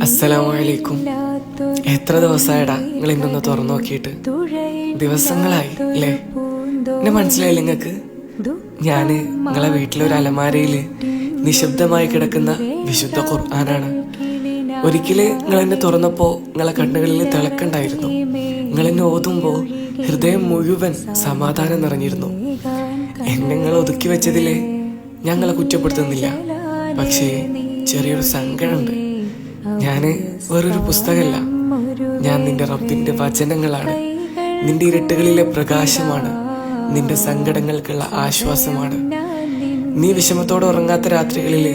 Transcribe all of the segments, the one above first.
അസ്സലാമലൈക്കും. എത്ര ദിവസമായിടാ നിങ്ങൾ ഇന്നൊന്ന് തുറന്നു നോക്കിയിട്ട്? ദിവസങ്ങളായി അല്ലേ? എന്നെ മനസ്സിലായില്ല നിങ്ങൾക്ക്? ഞാന് നിങ്ങളെ വീട്ടിലൊരു അലമാരയില് നിശബ്ദമായി കിടക്കുന്ന വിശുദ്ധ ഖുർആനാണ്. ഒരിക്കല് നിങ്ങൾ എന്നെ തുറന്നപ്പോ നിങ്ങളെ കണ്ണുകളിൽ തിളക്കുണ്ടായിരുന്നു. നിങ്ങൾ എന്നെ ഓതുമ്പോ ഹൃദയം മുഴുവൻ സമാധാനം നിറഞ്ഞിരുന്നു. എന്നെ നിങ്ങൾ ഒതുക്കി വെച്ചതില് ഞങ്ങളെ കുറ്റപ്പെടുത്തുന്നില്ല, പക്ഷേ ചെറിയൊരു സങ്കടമുണ്ട്. ഞാന് വേറൊരു പുസ്തകമല്ല, ഞാൻ നിന്റെ റബ്ബിന്റെ വചനങ്ങളാണ്. നിന്റെ ഇരുട്ടുകളിലെ പ്രകാശമാണ്, നിന്റെ സങ്കടങ്ങൾക്കുള്ള ആശ്വാസമാണ്. നീ വിഷമത്തോടെ ഉറങ്ങാത്ത രാത്രികളില്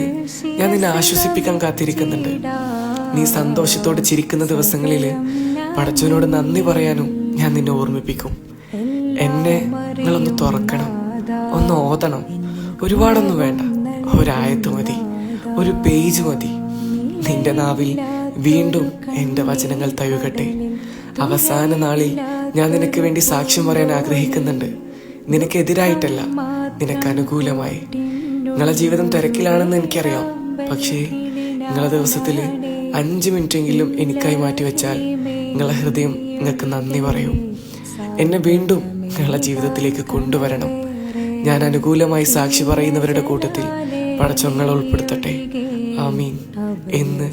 ഞാൻ നിന്നെ ആശ്വസിപ്പിക്കാൻ കാത്തിരിക്കുന്നുണ്ട്. നീ സന്തോഷത്തോടെ ചിരിക്കുന്ന ദിവസങ്ങളില് പടച്ചവനോട് നന്ദി പറയാനും ഞാൻ നിന്നെ ഓർമ്മിപ്പിക്കും. എന്നെ നിങ്ങളൊന്ന് തുറക്കണം, ഒന്ന് ഓതണം. ഒരുപാടൊന്നും വേണ്ട, ഒരായത്ത് മതി, ഒരു പേജ് മതി. നിന്റെ നാവിൽ വീണ്ടും എന്റെ വചനങ്ങൾ തഴുകട്ടെ. അവസാന നാളിൽ ഞാൻ നിനക്ക് വേണ്ടി സാക്ഷ്യം പറയാൻ ആഗ്രഹിക്കുന്നുണ്ട്. നിനക്കെതിരായിട്ടല്ല, നിനക്ക് അനുകൂലമായി. നിങ്ങളെ ജീവിതം തിരക്കിലാണെന്ന് എനിക്കറിയാം, പക്ഷേ നിങ്ങളെ ദിവസത്തില് 5 മിനിറ്റെങ്കിലും എനിക്കായി മാറ്റിവെച്ചാൽ നിങ്ങളെ ഹൃദയം നിങ്ങൾക്ക് നന്ദി പറയും. എന്നെ വീണ്ടും നിങ്ങളെ ജീവിതത്തിലേക്ക് കൊണ്ടുവരണം. ഞാൻ അനുകൂലമായി സാക്ഷി പറയുന്നവരുടെ കൂട്ടത്തിൽ പടച്ചോങ്ങളെ ഉൾപ്പെടുത്തട്ടെ. ആമീൻ എന്ന്